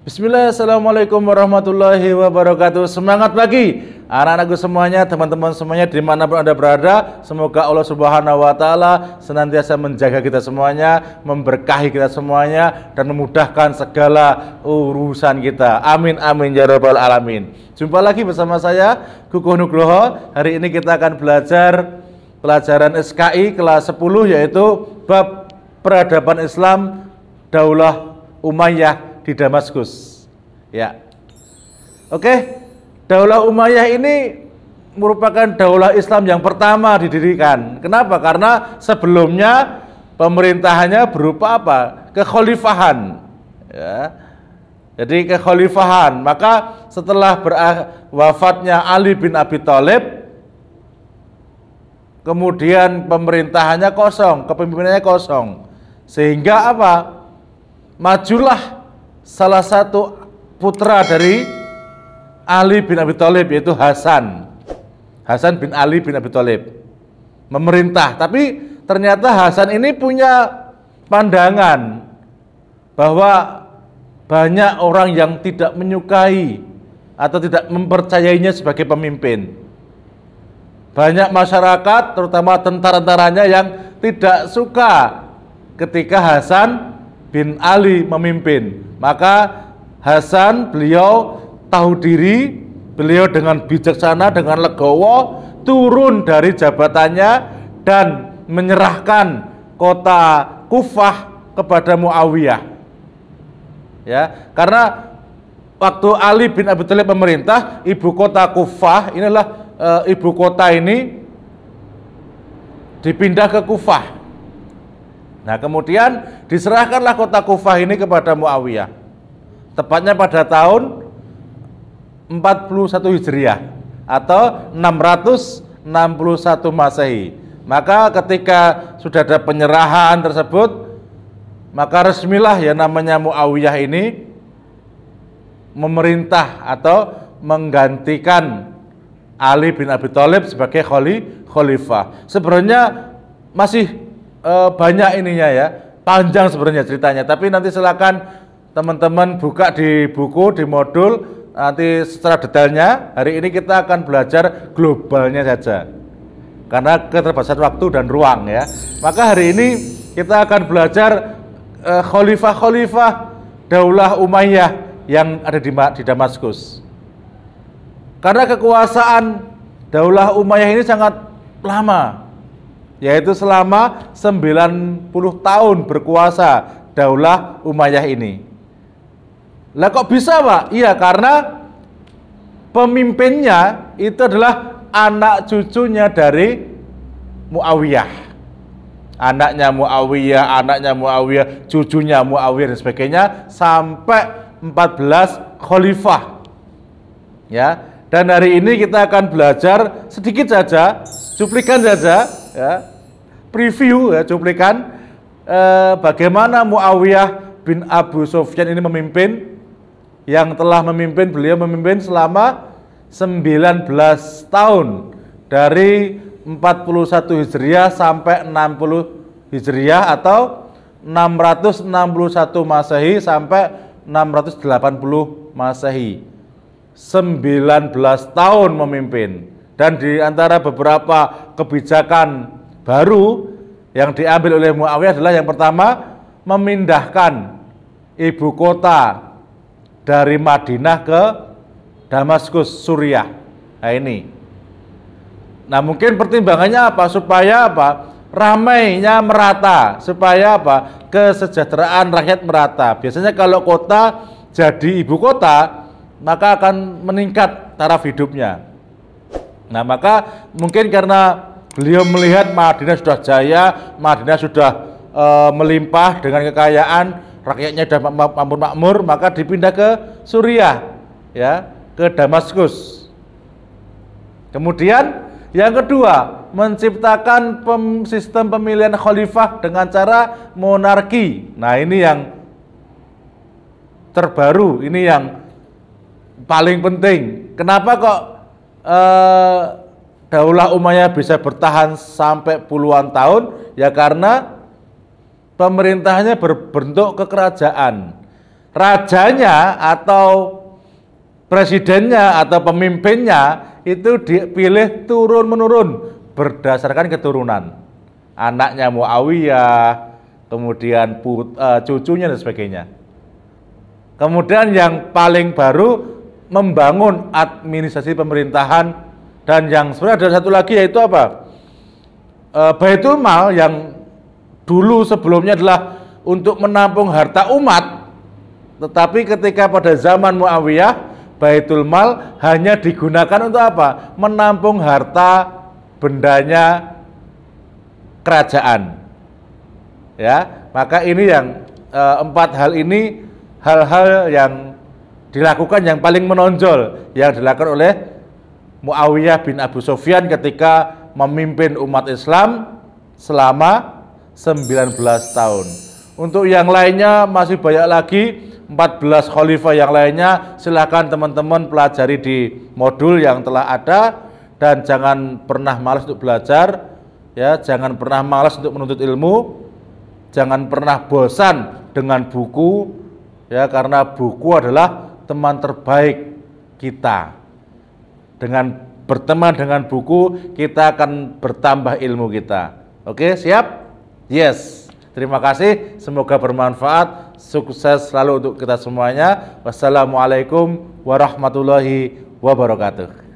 Bismillah, assalamualaikum warahmatullahi wabarakatuh. Semangat pagi anak-anakku semuanya, teman-teman semuanya dimanapun Anda berada. Semoga Allah Subhanahu wa Ta'ala senantiasa menjaga kita semuanya, memberkahi kita semuanya, dan memudahkan segala urusan kita. Amin amin ya rabbal alamin. Jumpa lagi bersama saya Kukuh Nugroho. Hari ini kita akan belajar pelajaran SKI kelas 10, yaitu bab peradaban Islam Daulah Umayyah di Damaskus. Ya. Oke, Daulah Umayyah ini merupakan daulah Islam yang pertama didirikan. Kenapa? Karena sebelumnya pemerintahannya berupa apa? Kekhalifahan. Ya. Jadi kekhalifahan. Maka setelah wafatnya Ali bin Abi Thalib, kemudian pemerintahannya kosong, kepemimpinannya kosong. Sehingga apa? Majulah salah satu putra dari Ali bin Abi Thalib, yaitu Hasan bin Ali bin Abi Thalib, memerintah. Tapi ternyata Hasan ini punya pandangan bahwa banyak orang yang tidak menyukai atau tidak mempercayainya sebagai pemimpin. Banyak masyarakat, terutama tentara-tentaranya, yang tidak suka ketika Hasan bin Ali memimpin. Maka Hasan, beliau tahu diri, beliau dengan bijaksana, dengan legowo turun dari jabatannya dan menyerahkan kota Kufah kepada Muawiyah. Ya, karena waktu Ali bin Abi Thalib memerintah, ibu kota Kufah inilah ibu kota ini dipindah ke Kufah. Nah, kemudian diserahkanlah kota Kufah ini kepada Muawiyah. Tepatnya pada tahun 41 Hijriah atau 661 Masehi. Maka ketika sudah ada penyerahan tersebut, maka resmilah ya namanya Muawiyah ini memerintah atau menggantikan Ali bin Abi Thalib sebagai khalifah. Sebenarnya masih banyak ininya ya, panjang sebenarnya ceritanya, tapi nanti silakan teman-teman buka di buku, di modul, nanti secara detailnya. Hari ini kita akan belajar globalnya saja karena keterbatasan waktu dan ruang ya. Maka hari ini kita akan belajar khalifah-khalifah Daulah Umayyah yang ada di Damaskus. Karena kekuasaan Daulah Umayyah ini sangat lama, yaitu selama 90 tahun berkuasa Daulah Umayyah ini. Lah kok bisa, Pak? Iya, karena pemimpinnya itu adalah anak cucunya dari Muawiyah. Anaknya Muawiyah, cucunya Muawiyah dan sebagainya, sampai 14 khalifah. Ya, dan hari ini kita akan belajar sedikit saja, cuplikan saja ya, preview ya, cuplikan bagaimana Muawiyah bin Abu Sufyan ini memimpin, yang telah memimpin, beliau memimpin selama 19 tahun dari 41 Hijriah sampai 60 Hijriah atau 661 Masehi sampai 680 Masehi. 19 tahun memimpin. Dan di antara beberapa kebijakan baru yang diambil oleh Muawiyah adalah yang pertama, memindahkan ibu kota dari Madinah ke Damaskus, Suriah. Nah ini. Nah mungkin pertimbangannya apa? Supaya apa? Ramainya merata. Supaya apa? Kesejahteraan rakyat merata. Biasanya kalau kota jadi ibu kota, maka akan meningkat taraf hidupnya. Nah maka mungkin karena beliau melihat Madinah sudah jaya, Madinah sudah melimpah dengan kekayaan, rakyatnya sudah makmur, maka dipindah ke Suriah, ya, ke Damaskus. Kemudian yang kedua, menciptakan sistem pemilihan khalifah dengan cara monarki. Nah ini yang terbaru, ini yang paling penting. Kenapa kok Daulah Umayyah bisa bertahan sampai puluhan tahun? Ya karena pemerintahannya berbentuk kekerajaan. rajanya atau presidennya atau pemimpinnya itu dipilih turun-menurun berdasarkan keturunan. Anaknya Muawiyah, kemudian cucunya dan sebagainya. Kemudian yang paling baru membangun administrasi pemerintahan, dan yang sebenarnya ada satu lagi yaitu apa? Baitul Mal yang dulu sebelumnya adalah untuk menampung harta umat, tetapi ketika pada zaman Muawiyah, Baitul Mal hanya digunakan untuk apa? Menampung harta bendanya kerajaan. Ya, maka ini yang empat hal ini hal-hal yang dilakukan yang paling menonjol yang dilakukan oleh Muawiyah bin Abu Sufyan ketika memimpin umat Islam selama 19 tahun. Untuk yang lainnya masih banyak lagi, 14 khalifah yang lainnya silahkan teman-teman pelajari di modul yang telah ada, dan jangan pernah malas untuk belajar, ya, jangan pernah malas untuk menuntut ilmu, jangan pernah bosan dengan buku, ya, karena buku adalah teman terbaik kita. Dengan berteman dengan buku, kita akan bertambah ilmu kita. Oke, siap? Yes. Terima kasih, semoga bermanfaat, sukses selalu untuk kita semuanya. Wassalamualaikum warahmatullahi wabarakatuh.